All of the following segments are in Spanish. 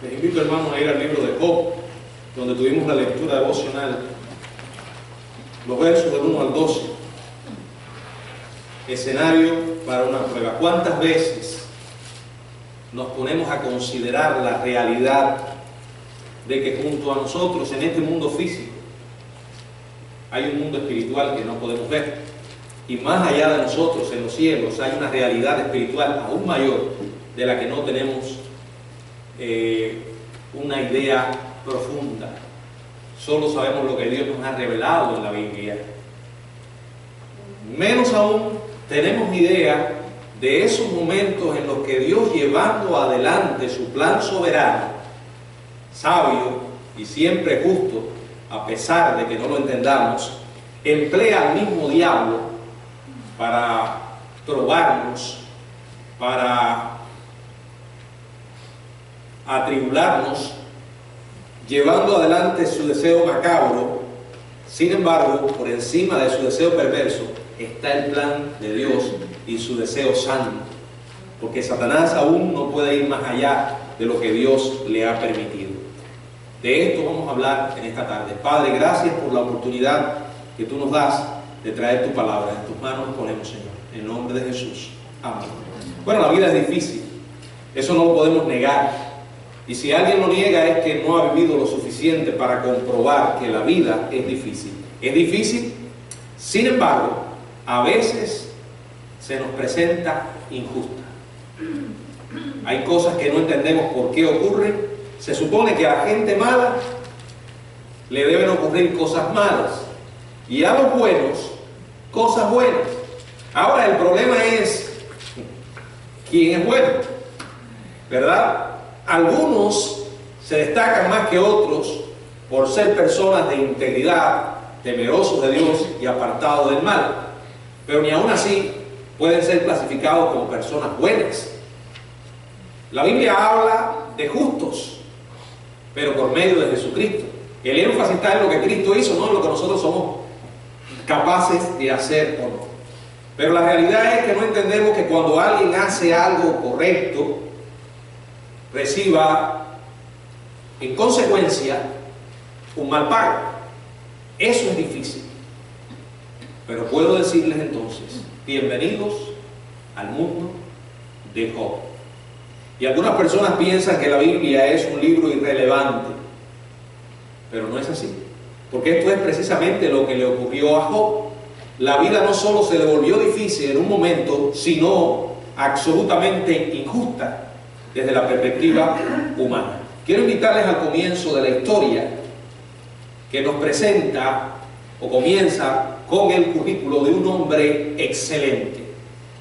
Les invito, hermanos, a ir al libro de Job, donde tuvimos la lectura devocional, los versos del 1 al 12. Escenario para una prueba. ¿Cuántas veces nos ponemos a considerar la realidad de que junto a nosotros en este mundo físico hay un mundo espiritual que no podemos ver? Y más allá de nosotros, en los cielos, hay una realidad espiritual aún mayor de la que no tenemos una idea profunda. Solo sabemos lo que Dios nos ha revelado en la Biblia. Menos aún tenemos idea de esos momentos en los que Dios, llevando adelante su plan soberano, sabio y siempre justo, a pesar de que no lo entendamos, emplea al mismo diablo para probarnos, para atribularnos, llevando adelante su deseo macabro. Sin embargo, por encima de su deseo perverso está el plan de Dios y su deseo santo, porque Satanás aún no puede ir más allá de lo que Dios le ha permitido. De esto vamos a hablar en esta tarde. Padre, gracias por la oportunidad que tú nos das de traer tu palabra. En tus manos nos ponemos, Señor, en nombre de Jesús. Amén. Bueno, la vida es difícil, eso no lo podemos negar. Y si alguien lo niega es que no ha vivido lo suficiente para comprobar que la vida es difícil. Es difícil, sin embargo, a veces se nos presenta injusta. Hay cosas que no entendemos por qué ocurren. Se supone que a la gente mala le deben ocurrir cosas malas y a los buenos cosas buenas. Ahora el problema es quién es bueno, ¿verdad? Algunos se destacan más que otros por ser personas de integridad, temerosos de Dios y apartados del mal, pero ni aún así pueden ser clasificados como personas buenas. La Biblia habla de justos, pero por medio de Jesucristo. El énfasis está en lo que Cristo hizo, no en lo que nosotros somos capaces de hacer o no. Pero la realidad es que no entendemos que cuando alguien hace algo correcto, reciba en consecuencia un mal pago. Eso es difícil. Pero puedo decirles entonces, bienvenidos al mundo de Job. Y algunas personas piensan que la Biblia es un libro irrelevante, pero no es así, porque esto es precisamente lo que le ocurrió a Job. La vida no solo se le volvió difícil en un momento, sino absolutamente injusta desde la perspectiva humana. Quiero invitarles al comienzo de la historia, que nos presenta o comienza con el currículo de un hombre excelente.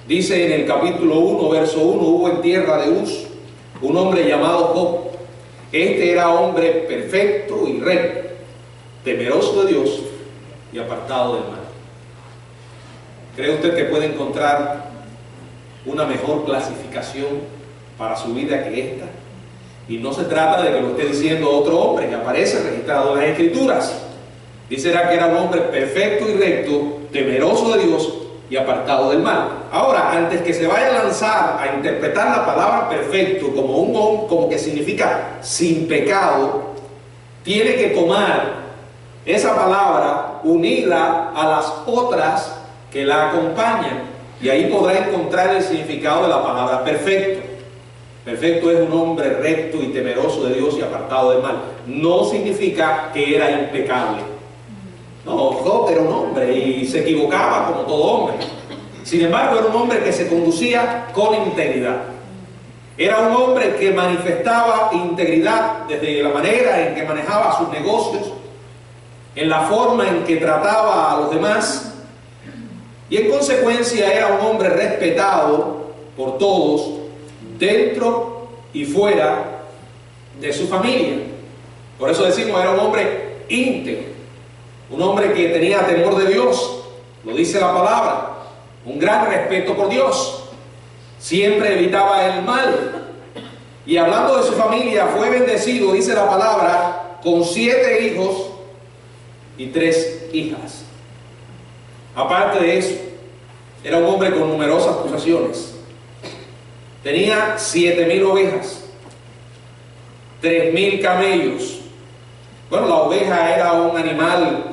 Dice en el capítulo 1, verso 1, hubo en tierra de Uz un hombre llamado Job. Este era hombre perfecto y recto, temeroso de Dios y apartado del mal. ¿Cree usted que puede encontrar una mejor clasificación para su vida que esta? Y no se trata de que lo esté diciendo otro hombre que aparece registrado en las Escrituras. Dice que era un hombre perfecto y recto, temeroso de Dios y apartado del mal. Ahora, antes que se vaya a lanzar a interpretar la palabra perfecto como que significa sin pecado, tiene que tomar esa palabra, unirla a las otras que la acompañan, y ahí podrá encontrar el significado de la palabra perfecto. Perfecto es un hombre recto y temeroso de Dios y apartado del mal. No significa que era impecable. No, Job era un hombre y se equivocaba como todo hombre. Sin embargo, era un hombre que se conducía con integridad. Era un hombre que manifestaba integridad desde la manera en que manejaba sus negocios, en la forma en que trataba a los demás, y en consecuencia era un hombre respetado por todos, dentro y fuera de su familia. Por eso decimos, era un hombre íntegro, un hombre que tenía temor de Dios, lo dice la palabra, un gran respeto por Dios, siempre evitaba el mal. Y hablando de su familia, fue bendecido, dice la palabra, con 7 hijos y 3 hijas. Aparte de eso, era un hombre con numerosas posesiones. Tenía 7,000 ovejas, 3.000 camellos. Bueno, la oveja era un animal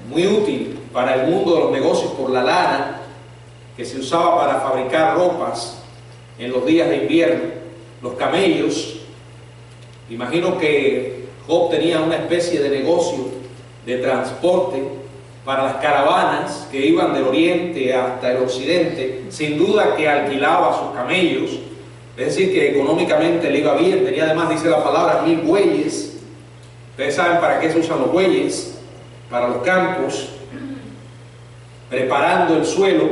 muy útil para el mundo de los negocios por la lana que se usaba para fabricar ropas en los días de invierno. Los camellos, imagino que Job tenía una especie de negocio de transporte para las caravanas que iban del oriente hasta el occidente. Sin duda que alquilaba sus camellos, es decir, que económicamente le iba bien. Tenía además, dice la palabra, 1.000 bueyes. Ustedes saben para qué se usan los bueyes: para los campos, preparando el suelo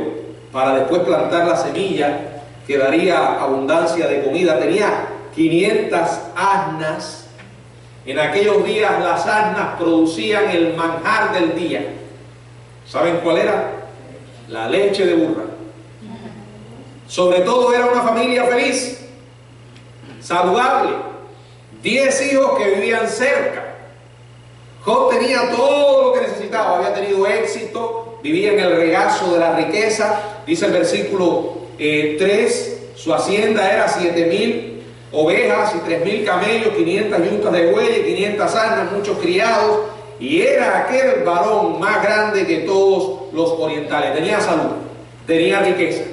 para después plantar la semilla que daría abundancia de comida. Tenía 500 asnas. En aquellos días las asnas producían el manjar del día. ¿Saben cuál era? La leche de burra. Sobre todo era una familia feliz, saludable, 10 hijos que vivían cerca. Job tenía todo lo que necesitaba, había tenido éxito, vivía en el regazo de la riqueza. Dice el versículo 3, su hacienda era 7.000 ovejas y 3.000 camellos, 500 yuntas de bueyes, 500 asnas, muchos criados, y era aquel varón más grande que todos los orientales. Tenía salud, tenía riquezas,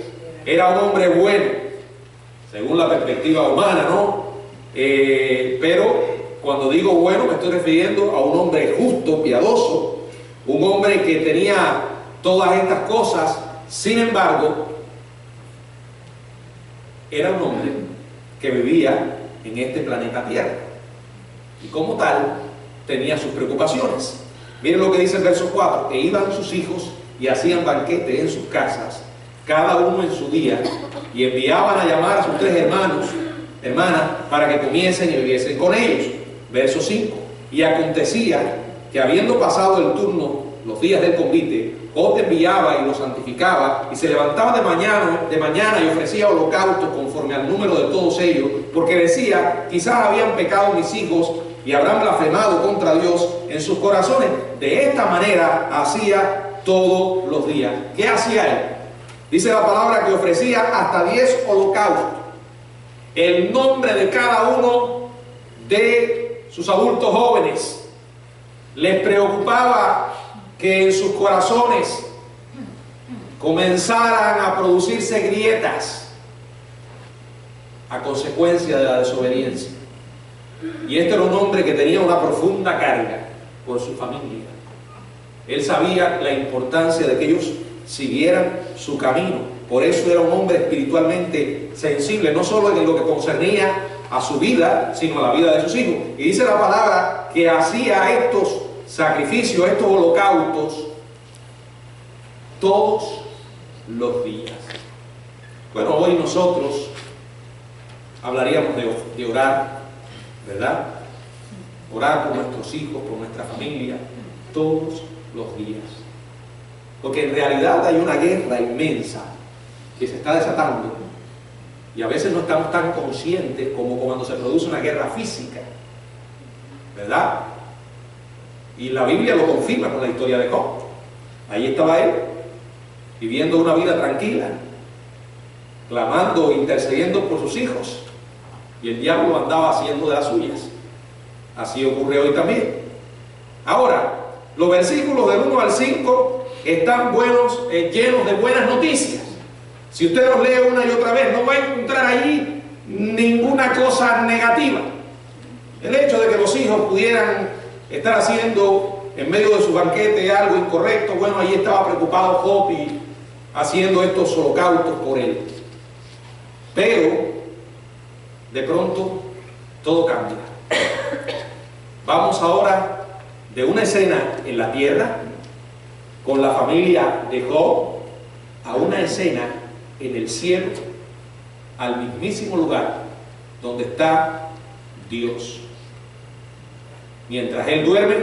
era un hombre bueno, según la perspectiva humana, ¿no? Pero cuando digo bueno me estoy refiriendo a un hombre justo, piadoso, un hombre que tenía todas estas cosas. Sin embargo, era un hombre que vivía en este planeta Tierra y como tal tenía sus preocupaciones. Miren lo que dice el verso 4: que iban sus hijos y hacían banquete en sus casas, cada uno en su día, y enviaban a llamar a sus 3 hermanas, para que comiesen y bebiesen con ellos. Verso 5: y acontecía que habiendo pasado el turno, los días del convite, Job enviaba y los santificaba, y se levantaba de mañana y ofrecía holocaustos conforme al número de todos ellos, porque decía: quizás habían pecado mis hijos y habrán blasfemado contra Dios en sus corazones. De esta manera hacía todos los días. ¿Qué hacía él? Dice la palabra que ofrecía hasta 10 holocaustos. El nombre de cada uno de sus adultos jóvenes. Les preocupaba que en sus corazones comenzaran a producirse grietas a consecuencia de la desobediencia. Y este era un hombre que tenía una profunda carga por su familia. Él sabía la importancia de que ellos siguieran su camino. Por eso era un hombre espiritualmente sensible, no solo en lo que concernía a su vida, sino a la vida de sus hijos. Y dice la palabra que hacía estos sacrificios, estos holocaustos, todos los días. Bueno, hoy nosotros hablaríamos de orar, ¿verdad? Orar por nuestros hijos, por nuestra familia, todos los días. Porque en realidad hay una guerra inmensa que se está desatando y a veces no estamos tan conscientes como cuando se produce una guerra física, ¿verdad? Y la Biblia lo confirma con la historia de Job. Ahí estaba él, viviendo una vida tranquila, clamando, intercediendo por sus hijos, y el diablo andaba haciendo de las suyas. Así ocurre hoy también. Ahora, los versículos del 1 al 5 están llenos de buenas noticias. Si usted los lee una y otra vez, no va a encontrar allí ninguna cosa negativa. El hecho de que los hijos pudieran estar haciendo en medio de su banquete algo incorrecto, bueno, allí estaba preocupado Job y haciendo estos holocaustos por él. Pero de pronto todo cambia. Vamos ahora de una escena en la tierra con la familia de Job a una escena en el cielo, al mismísimo lugar donde está Dios. Mientras él duerme,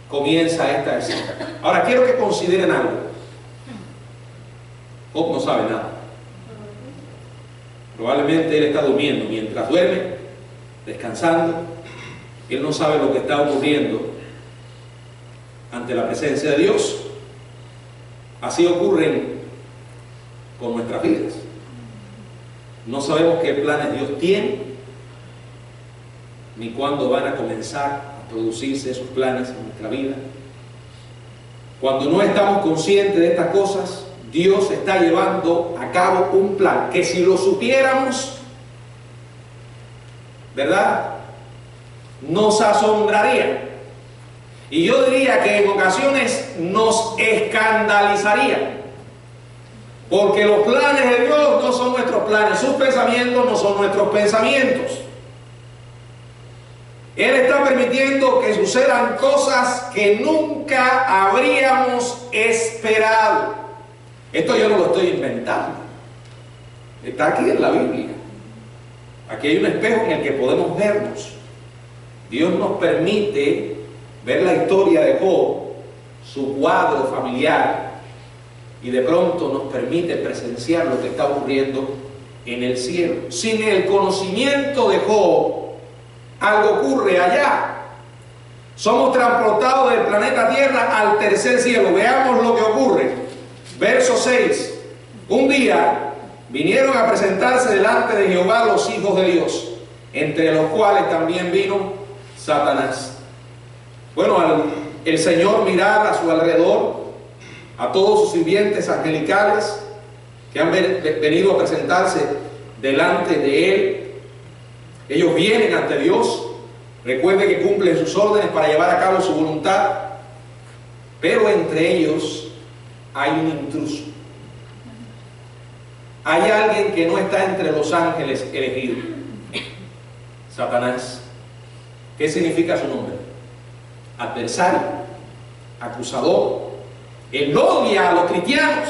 comienza esta escena. Ahora quiero que consideren algo. Job no sabe nada. Probablemente él está durmiendo. Mientras duerme, descansando, él no sabe lo que está ocurriendo ante la presencia de Dios. Así ocurren con nuestras vidas. No sabemos qué planes Dios tiene. ni cuándo van a comenzar a producirse esos planes en nuestra vida. Cuando no estamos conscientes de estas cosas, Dios está llevando a cabo un plan que si lo supiéramos, ¿verdad?, nos asombraría. Y yo diría que en ocasiones nos escandalizaría. Porque los planes de Dios no son nuestros planes, sus pensamientos no son nuestros pensamientos. Él está permitiendo que sucedan cosas que nunca habríamos esperado. Esto yo no lo estoy inventando. Está aquí en la Biblia. Aquí hay un espejo en el que podemos vernos. Dios nos permite ver la historia de Job, su cuadro familiar, y de pronto nos permite presenciar lo que está ocurriendo en el cielo. Sin el conocimiento de Job, algo ocurre allá. Somos transportados del planeta Tierra al tercer cielo. Veamos lo que ocurre. Verso 6. Un día vinieron a presentarse delante de Jehová los hijos de Dios, entre los cuales también vino Satanás. Bueno, al el Señor mirar a su alrededor, a todos sus sirvientes angelicales que han venido a presentarse delante de Él, ellos vienen ante Dios. Recuerde que cumplen sus órdenes para llevar a cabo su voluntad, pero entre ellos hay un intruso. Hay alguien que no está entre los ángeles elegidos. Satanás. ¿Qué significa su nombre? Adversario, acusador. Él odia a los cristianos.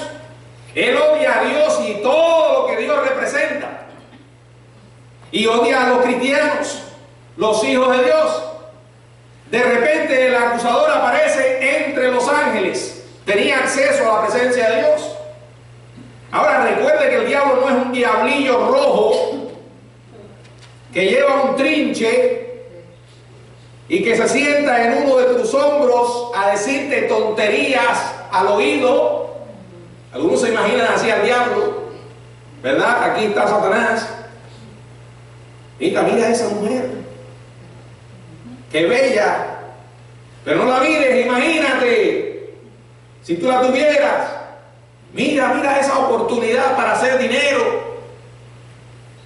Él odia a Dios y todo lo que Dios representa. Y odia a los cristianos, los hijos de Dios. De repente el acusador aparece entre los ángeles. Tenía acceso a la presencia de Dios. Ahora recuerde que el diablo no es un diablillo rojo que lleva un trinche y que se sienta en uno de tus hombros a decirte tonterías al oído. Algunos se imaginan así al diablo, ¿verdad? Aquí está Satanás. Mira a esa mujer, qué bella, pero no la mires, imagínate, si tú la tuvieras. Mira esa oportunidad para hacer dinero.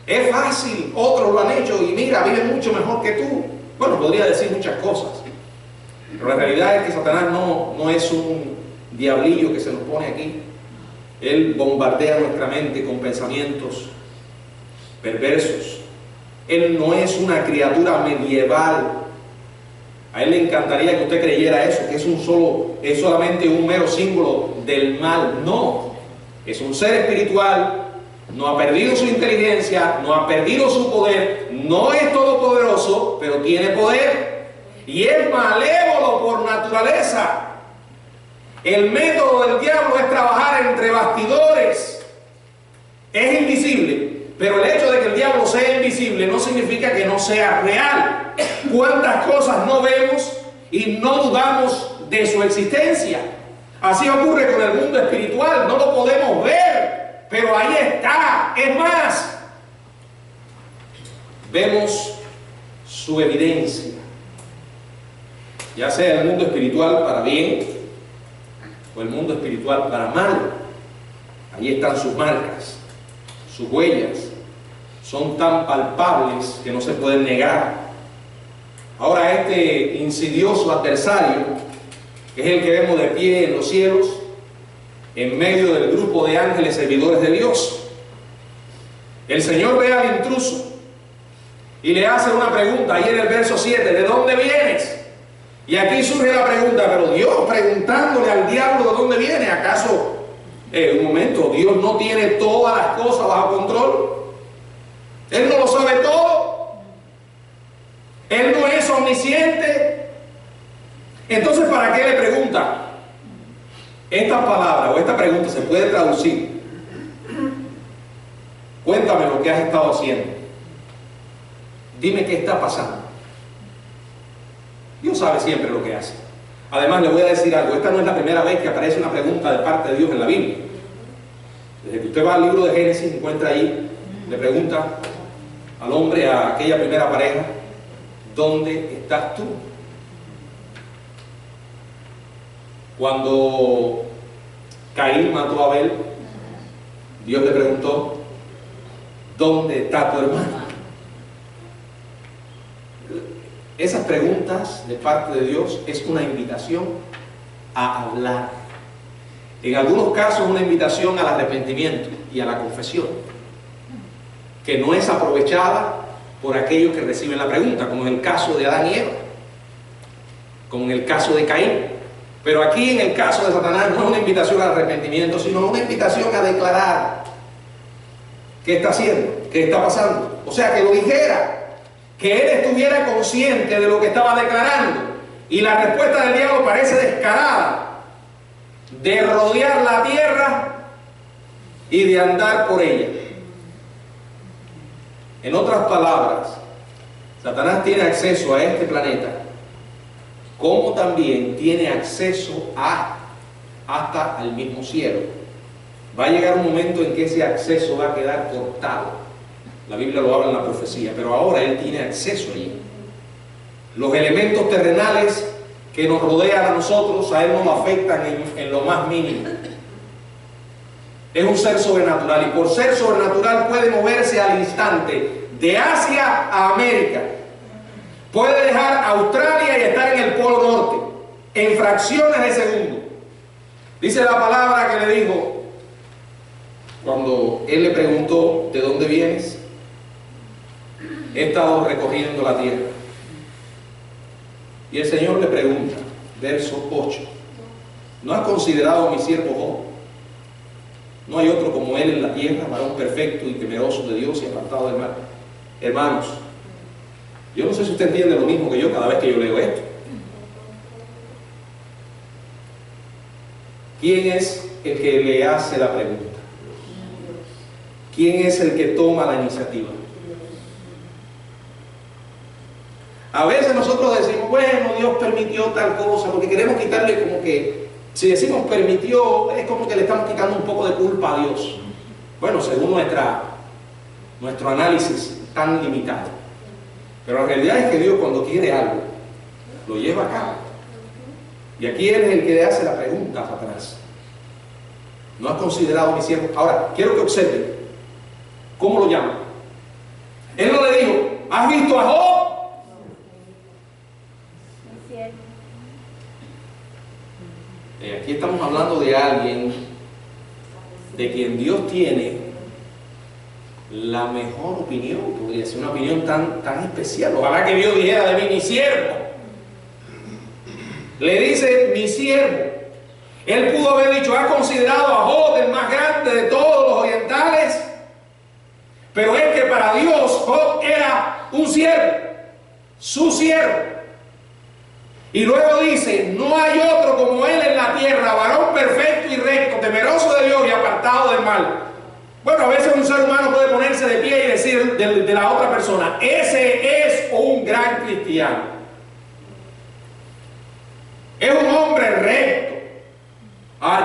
Es fácil, otros lo han hecho y mira, viven mucho mejor que tú. Bueno, podría decir muchas cosas, pero la realidad es que Satanás no es un diablillo que se nos pone aquí. Él bombardea nuestra mente con pensamientos perversos. Él no es una criatura medieval. A él le encantaría que usted creyera eso, que es solamente un mero símbolo del mal. No, es un ser espiritual. No ha perdido su inteligencia, no ha perdido su poder, no es todopoderoso, pero tiene poder. Y es malévolo por naturaleza. El método del diablo es trabajar entre bastidores. Es invisible, pero el hecho de que el diablo sea invisible no significa que no sea real. ¿Cuántas cosas no vemos y no dudamos de su existencia? Así ocurre con el mundo espiritual, no lo podemos ver, pero ahí está. Es más, vemos su evidencia, ya sea el mundo espiritual para bien o el mundo espiritual para mal. Ahí están sus marcas, sus huellas, son tan palpables que no se pueden negar. Ahora este insidioso adversario, que es el que vemos de pie en los cielos, en medio del grupo de ángeles servidores de Dios, el Señor ve al intruso y le hace una pregunta, ahí en el verso 7, ¿de dónde vienes? Y aquí surge la pregunta, pero Dios preguntándole al diablo de dónde viene. ¿Acaso, un momento, Dios no tiene todas las cosas bajo control? Él no lo sabe todo. Él no es omnisciente. Entonces, ¿para qué le pregunta? Esta palabra o esta pregunta se puede traducir: cuéntame lo que has estado haciendo. Dime qué está pasando. Dios sabe siempre lo que hace. Además, le voy a decir algo. Esta no es la primera vez que aparece una pregunta de parte de Dios en la Biblia. Desde que usted va al libro de Génesis, encuentra ahí, le pregunta al hombre, a aquella primera pareja, ¿dónde estás tú? Cuando Caín mató a Abel, Dios le preguntó, ¿dónde está tu hermano? Esas preguntas de parte de Dios es una invitación a hablar. En algunos casos una invitación al arrepentimiento y a la confesión, que no es aprovechada por aquellos que reciben la pregunta, como en el caso de Adán y Eva, como en el caso de Caín. Pero aquí en el caso de Satanás no es una invitación al arrepentimiento, sino una invitación a declarar qué está haciendo, qué está pasando. O sea, que lo dijera, que él estuviera consciente de lo que estaba declarando. Y la respuesta del diablo parece descarada, de rodear la tierra y de andar por ella. En otras palabras, Satanás tiene acceso a este planeta, como también tiene acceso hasta al mismo cielo. Va a llegar un momento en que ese acceso va a quedar cortado. La Biblia lo habla en la profecía, pero ahora él tiene acceso allí. Los elementos terrenales que nos rodean a nosotros, a él no lo afectan en lo más mínimo. Es un ser sobrenatural, y por ser sobrenatural puede moverse al instante de Asia a América. Puede dejar Australia y estar en el Polo Norte en fracciones de segundo. Dice la palabra que le dijo cuando él le preguntó, ¿de dónde vienes? He estado recorriendo la tierra. Y el Señor le pregunta, verso 8, ¿no has considerado a mi siervo Job? No hay otro como él en la tierra, varón perfecto y temeroso de Dios y apartado del mal. Hermanos, yo no sé si usted entiende lo mismo que yo cada vez que yo leo esto. ¿Quién es el que le hace la pregunta? ¿Quién es el que toma la iniciativa? A veces nosotros decimos, bueno, Dios permitió tal cosa, porque queremos quitarle, como que, si decimos permitió, es como que le estamos quitando un poco de culpa a Dios. Bueno, según nuestro análisis tan limitado. Pero la realidad es que Dios, cuando quiere algo, lo lleva a cabo. Y aquí Él es el que le hace la pregunta a Satanás. ¿No has considerado mi siervo? Ahora, quiero que observen cómo lo llama. Él no le dijo, ¿has visto a Job? Aquí estamos hablando de alguien de quien Dios tiene la mejor opinión, podría ser una opinión tan especial. Ojalá que Dios dijera de mí, mi siervo. Le dice, mi siervo. Él pudo haber dicho, ¿has considerado a Job, el más grande de todos los orientales? Pero es que para Dios Job era un siervo, su siervo. Y luego dice, no hay otro como él en la tierra, varón perfecto y recto, temeroso de Dios y apartado del mal. Bueno, a veces un ser humano puede ponerse de pie y decir de la otra persona, ese es un gran cristiano. Es un hombre recto,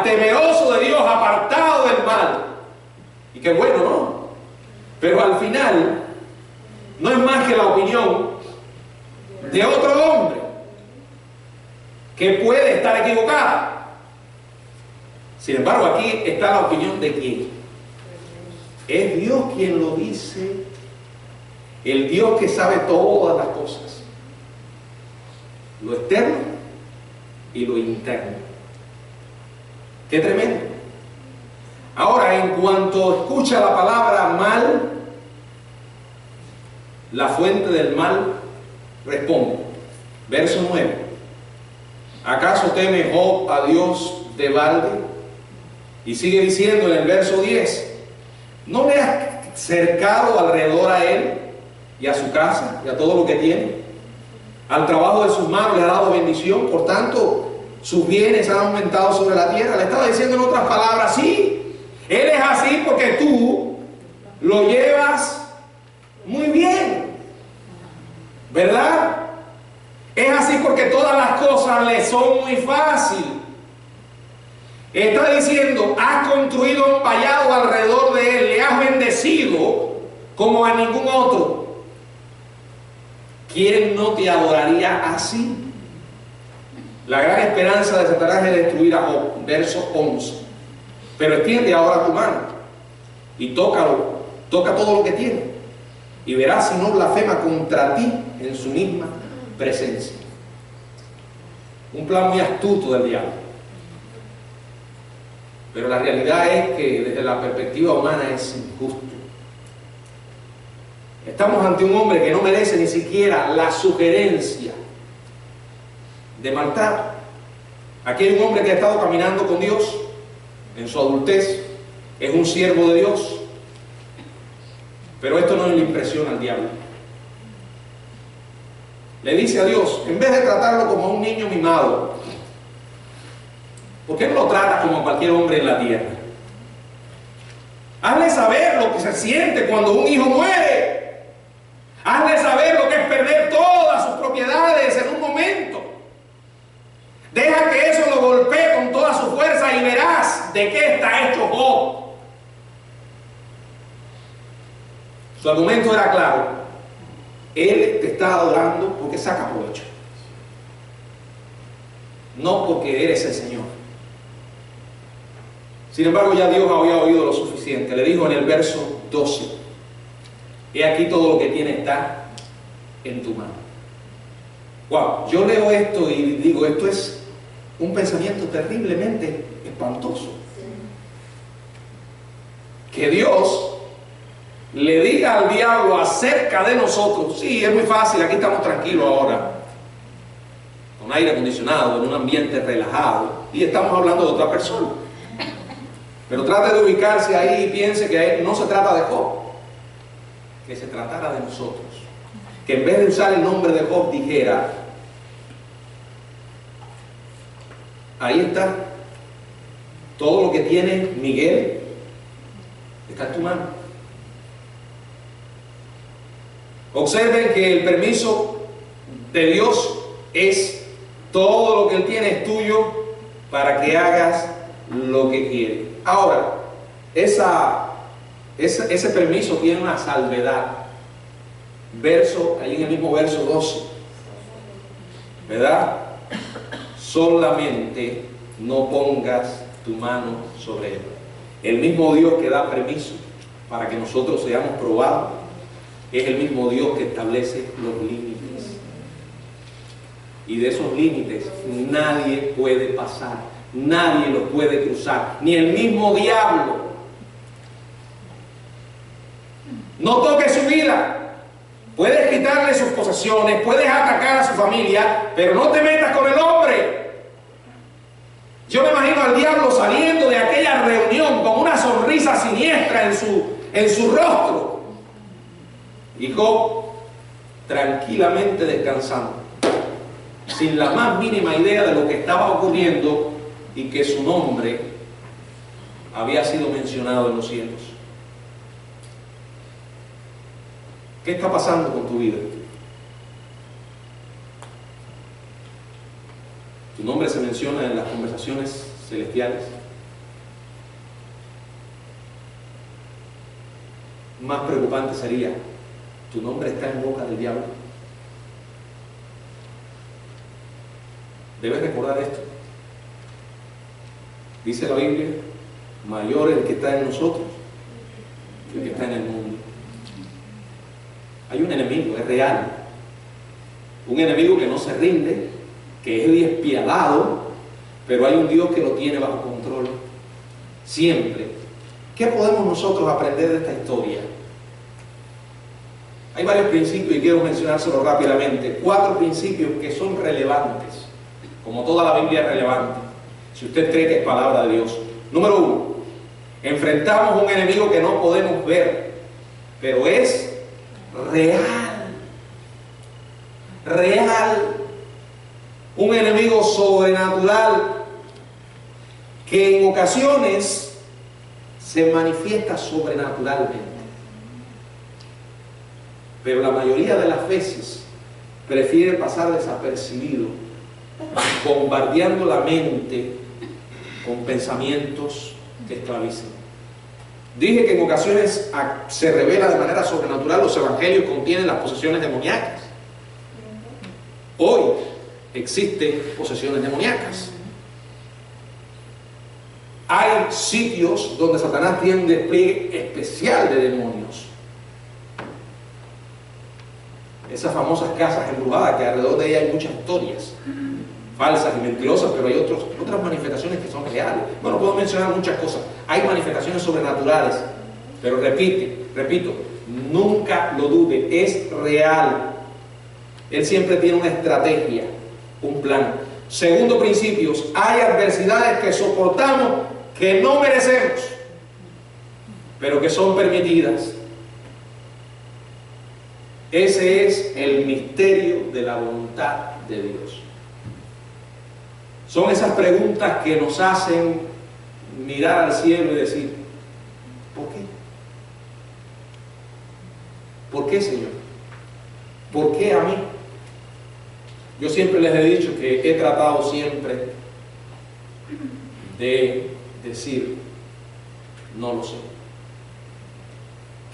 temeroso de Dios, apartado del mal. Y qué bueno, ¿no? Pero al final, no es más que la opinión de otro hombre que puede estar equivocada. Sin embargo, aquí está la opinión de quién. Es Dios quien lo dice, el Dios que sabe todas las cosas, lo externo y lo interno. ¡Qué tremendo! Ahora, en cuanto escucha la palabra mal, la fuente del mal responde. Verso 9. ¿Acaso teme Job a Dios de balde? Y sigue diciendo en el verso 10, ¿no le has cercado alrededor a él y a su casa y a todo lo que tiene? Al trabajo de sus manos le ha dado bendición, por tanto sus bienes han aumentado sobre la tierra. Le estaba diciendo en otras palabras, sí, él es así porque tú lo llevas muy bien, ¿verdad? Es así porque todas las cosas le son muy fáciles. Está diciendo, has construido un vallado alrededor de él, le has bendecido como a ningún otro. ¿quién no te adoraría así? La gran esperanza de Satanás es destruir a Job, verso 11. Pero extiende ahora tu mano y tócalo, toca todo lo que tiene, y verás si no blasfema contra ti en su misma presencia. Un plan muy astuto del diablo. Pero la realidad es que desde la perspectiva humana es injusto. Estamos ante un hombre que no merece ni siquiera la sugerencia de maltrato. Aquí hay un hombre que ha estado caminando con Dios en su adultez, es un siervo de Dios, pero esto no le impresiona al diablo. Le dice a Dios, en vez de tratarlo como a un niño mimado, ¿por qué no lo trata como a cualquier hombre en la tierra? Hazle saber lo que se siente cuando un hijo muere. Hazle saber lo que es perder todas sus propiedades en un momento. Deja que eso lo golpee con toda su fuerza y verás de qué está hecho Job. Su argumento era claro. Él te está adorando porque saca provecho, no porque eres el Señor. Sin embargo, ya Dios había oído lo suficiente. Le dijo en el verso 12: he aquí todo lo que tiene está en tu mano. Wow, yo leo esto y digo, esto es un pensamiento terriblemente espantoso. Que Dios le diga al diablo acerca de nosotros. Sí, es muy fácil, aquí estamos tranquilos ahora, con aire acondicionado, en un ambiente relajado, y estamos hablando de otra persona. Pero trate de ubicarse ahí y piense que no se trata de Job, que se tratara de nosotros. Que en vez de usar el nombre de Job dijera, ahí está, todo lo que tiene Miguel está en tu mano. Observen que el permiso de Dios es todo lo que Él tiene es tuyo para que hagas lo que quiere. Ahora, ese permiso tiene una salvedad. Ahí en el mismo verso 12, ¿verdad? Solamente no pongas tu mano sobre él. El mismo Dios que da permiso para que nosotros seamos probados es el mismo Dios que establece los límites. Y de esos límites nadie puede pasar, nadie los puede cruzar, ni el mismo diablo. No toques su vida. Puedes quitarle sus posesiones, puedes atacar a su familia, pero no te metas con el hombre. Yo me imagino al diablo saliendo de aquella reunión con una sonrisa siniestra en su rostro. Y Job tranquilamente descansando, sin la más mínima idea de lo que estaba ocurriendo y que su nombre había sido mencionado en los cielos. ¿Qué está pasando con tu vida? Tu nombre se menciona en las conversaciones celestiales. Más preocupante sería, tu nombre está en boca del diablo. Debes recordar esto. Dice la Biblia, mayor es el que está en nosotros que el que está en el mundo. Hay un enemigo, es real. Un enemigo que no se rinde, que es despiadado, pero hay un Dios que lo tiene bajo control. Siempre. ¿Qué podemos nosotros aprender de esta historia? Hay varios principios y quiero mencionárselos rápidamente. 4 principios que son relevantes, como toda la Biblia es relevante, si usted cree que es palabra de Dios. Número 1, enfrentamos un enemigo que no podemos ver, pero es real, un enemigo sobrenatural que en ocasiones se manifiesta sobrenaturalmente, pero la mayoría de las veces prefiere pasar desapercibido, bombardeando la mente con pensamientos que esclavizan. Dije que en ocasiones se revela de manera sobrenatural, los evangelios contienen las posesiones demoníacas. Hoy existen posesiones demoníacas. Hay sitios donde Satanás tiene un despliegue especial de demonios. Esas famosas casas embrujadas, que alrededor de ellas hay muchas historias falsas y mentirosas, pero hay otras manifestaciones que son reales. Bueno, puedo mencionar muchas cosas. Hay manifestaciones sobrenaturales, pero repito, nunca lo dude, es real. Él siempre tiene una estrategia, un plan. Segundo principio, hay adversidades que soportamos que no merecemos, pero que son permitidas. Ese es el misterio de la voluntad de Dios. Son esas preguntas que nos hacen mirar al cielo y decir, ¿por qué? ¿Por qué, Señor? ¿Por qué a mí? Yo siempre les he dicho que he tratado siempre de decir, no lo sé.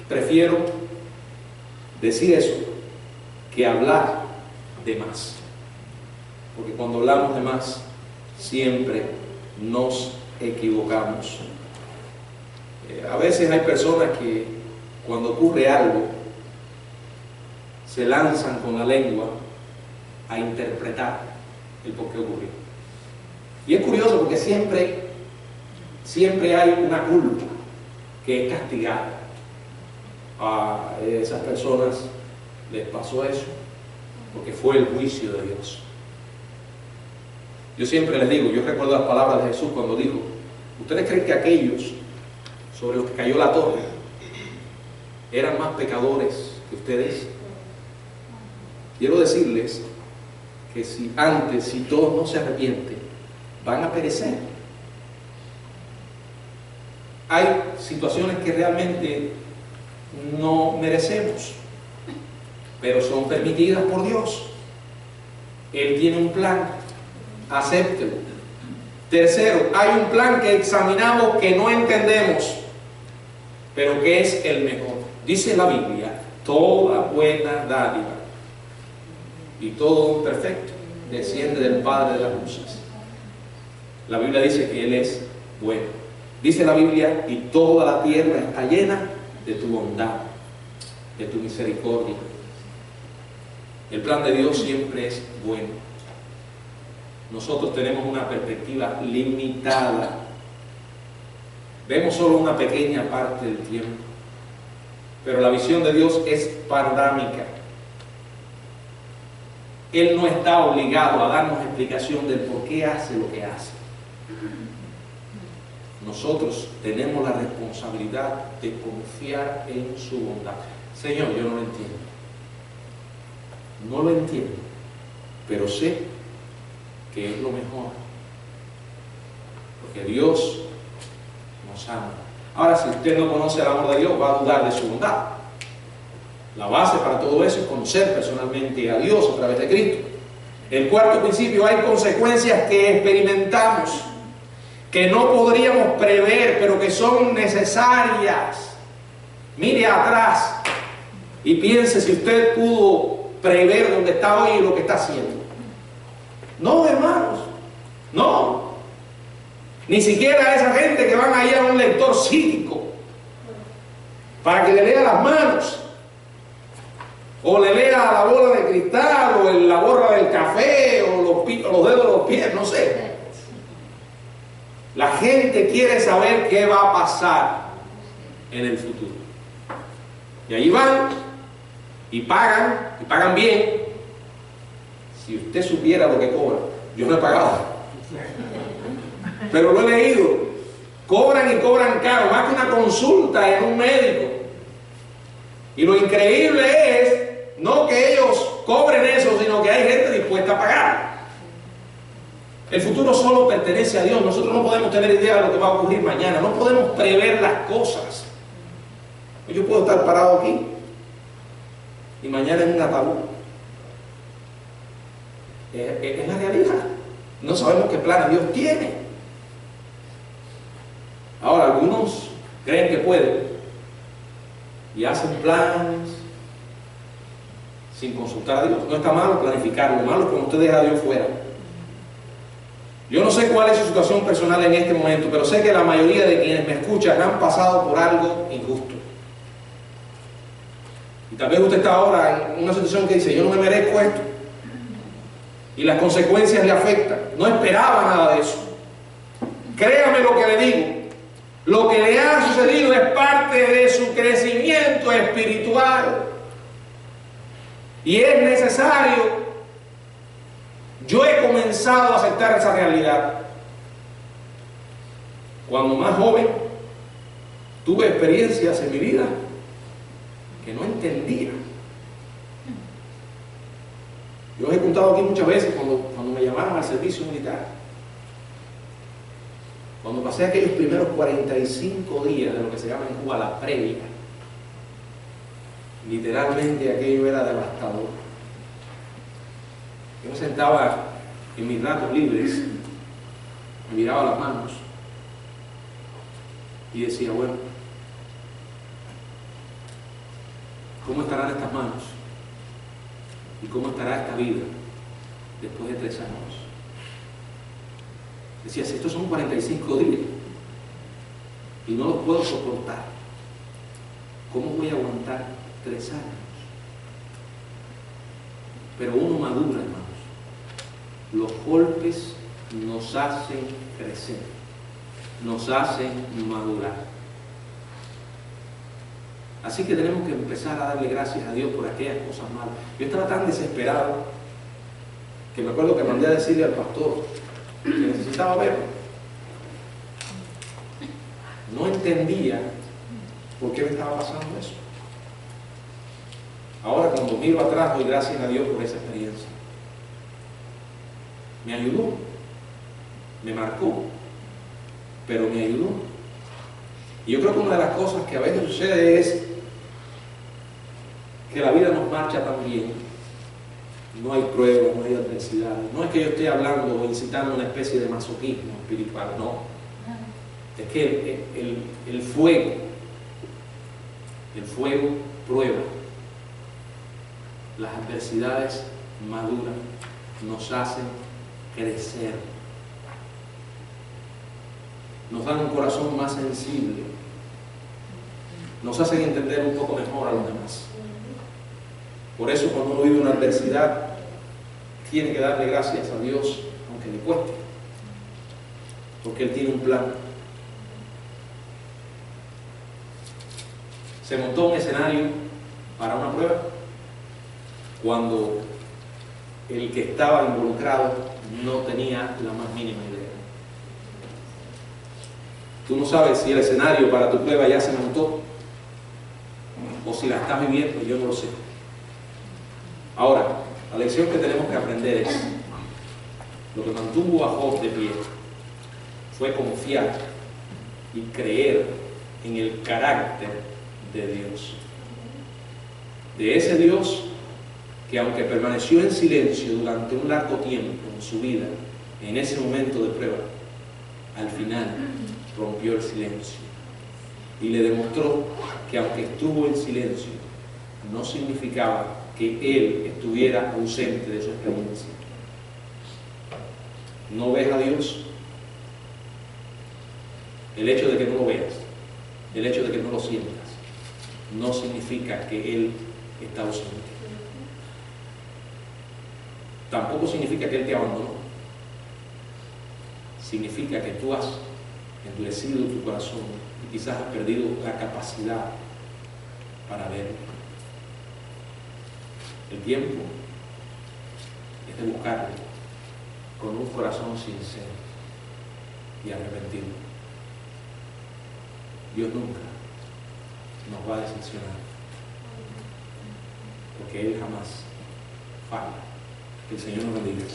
Prefiero decir eso que hablar de más. Porque cuando hablamos de más, siempre nos equivocamos. A veces hay personas que cuando ocurre algo, se lanzan con la lengua a interpretar el por qué ocurrió. Y es curioso porque siempre hay una culpa que es castigada. A esas personas les pasó eso porque fue el juicio de Dios. Yo siempre les digo, yo recuerdo las palabras de Jesús cuando dijo, ¿ustedes creen que aquellos sobre los que cayó la torre eran más pecadores que ustedes? Quiero decirles que si todos no se arrepienten, van a perecer. Hay situaciones que realmente no merecemos, pero son permitidas por Dios. Él tiene un plan, acéptelo. Tercero, hay un plan que examinamos que no entendemos, pero que es el mejor. Dice la Biblia, toda buena dádiva y todo don perfecto desciende del Padre de las luces. La Biblia dice que Él es bueno. Dice la Biblia, y toda la tierra está llena de tu bondad, de tu misericordia. El plan de Dios siempre es bueno. Nosotros tenemos una perspectiva limitada. Vemos solo una pequeña parte del tiempo. Pero la visión de Dios es panorámica. Él no está obligado a darnos explicación del por qué hace lo que hace. Nosotros tenemos la responsabilidad de confiar en su bondad. Señor, yo no lo entiendo. No lo entiendo, pero sé que es lo mejor. Porque Dios nos ama. Ahora, si usted no conoce el amor de Dios, va a dudar de su bondad. La base para todo eso es conocer personalmente a Dios a través de Cristo. El cuarto principio, hay consecuencias que experimentamos, que no podríamos prever, pero que son necesarias. Mire atrás y piense si usted pudo prever dónde está hoy y lo que está haciendo. No, hermanos, no. Ni siquiera esa gente que van a ir a un lector psíquico para que le lea las manos, o le lea la bola de cristal, o la borra del café, o los dedos de los pies, no sé. La gente quiere saber qué va a pasar en el futuro. Y ahí van y pagan bien. Si usted supiera lo que cobran, yo no he pagado, pero lo he leído. Cobran y cobran caro, más que una consulta en un médico. Y lo increíble es no que ellos cobren eso, sino que hay gente dispuesta a pagar. El futuro solo pertenece a Dios. Nosotros no podemos tener idea de lo que va a ocurrir mañana. No podemos prever las cosas. Yo puedo estar parado aquí y mañana en un ataúd. Es la realidad. No sabemos qué planes Dios tiene. Ahora, algunos creen que pueden y hacen planes sin consultar a Dios. No está malo planificarlo, lo malo es cuando usted deja a Dios fuera. Yo no sé cuál es su situación personal en este momento, pero sé que la mayoría de quienes me escuchan han pasado por algo injusto. Y tal vez usted está ahora en una situación que dice, yo no me merezco esto. Y las consecuencias le afectan. No esperaba nada de eso. Créame lo que le digo. Lo que le ha sucedido es parte de su crecimiento espiritual. Y es necesario. Yo he comenzado a aceptar esa realidad. Cuando más joven, tuve experiencias en mi vida que no entendía. Yo os he contado aquí muchas veces cuando me llamaron al servicio militar. Cuando pasé aquellos primeros 45 días de lo que se llama en Cuba la previa, literalmente aquello era devastador. Yo me sentaba en mis ratos libres, me miraba las manos y decía, bueno, ¿cómo estarán estas manos? ¿Y cómo estará esta vida después de 3 años? Decía, si estos son 45 días y no los puedo soportar, ¿cómo voy a aguantar 3 años? Pero uno madura, hermanos. Los golpes nos hacen crecer, nos hacen madurar. Así que tenemos que empezar a darle gracias a Dios por aquellas cosas malas. Yo estaba tan desesperado que me acuerdo que mandé a decirle al pastor que necesitaba verlo. No entendía por qué me estaba pasando eso. Ahora cuando miro atrás doy gracias a Dios por esa experiencia. Me ayudó, me marcó, pero me ayudó. Y yo creo que una de las cosas que a veces sucede es que la vida nos marcha tan bien. No hay pruebas, no hay adversidades. No es que yo esté hablando o incitando una especie de masoquismo espiritual, no. Es que el fuego prueba. Las adversidades maduran, nos hacen crecer. Nos dan un corazón más sensible. Nos hacen entender un poco mejor a los demás. Por eso cuando uno vive una adversidad, tiene que darle gracias a Dios, aunque le cueste. Porque Él tiene un plan. Se montó un escenario para una prueba cuando el que estaba involucrado no tenía la más mínima idea. Tú no sabes si el escenario para tu prueba ya se montó o si la estás viviendo, yo no lo sé. Ahora, la lección que tenemos que aprender es lo que mantuvo a Job de pie fue confiar y creer en el carácter de Dios. De ese Dios que aunque permaneció en silencio durante un largo tiempo en su vida, en ese momento de prueba, al final rompió el silencio y le demostró que aunque estuvo en silencio, no significaba que él estuviera ausente de su experiencia. ¿No ves a Dios? El hecho de que no lo veas, el hecho de que no lo sientas, no significa que Él está ausente. Tampoco significa que Él te abandonó. Significa que tú has endurecido tu corazón y quizás has perdido la capacidad para verlo. El tiempo es de buscarle con un corazón sincero y arrepentido. Dios nunca nos va a decepcionar, porque Él jamás falla. Que el Señor nos bendiga.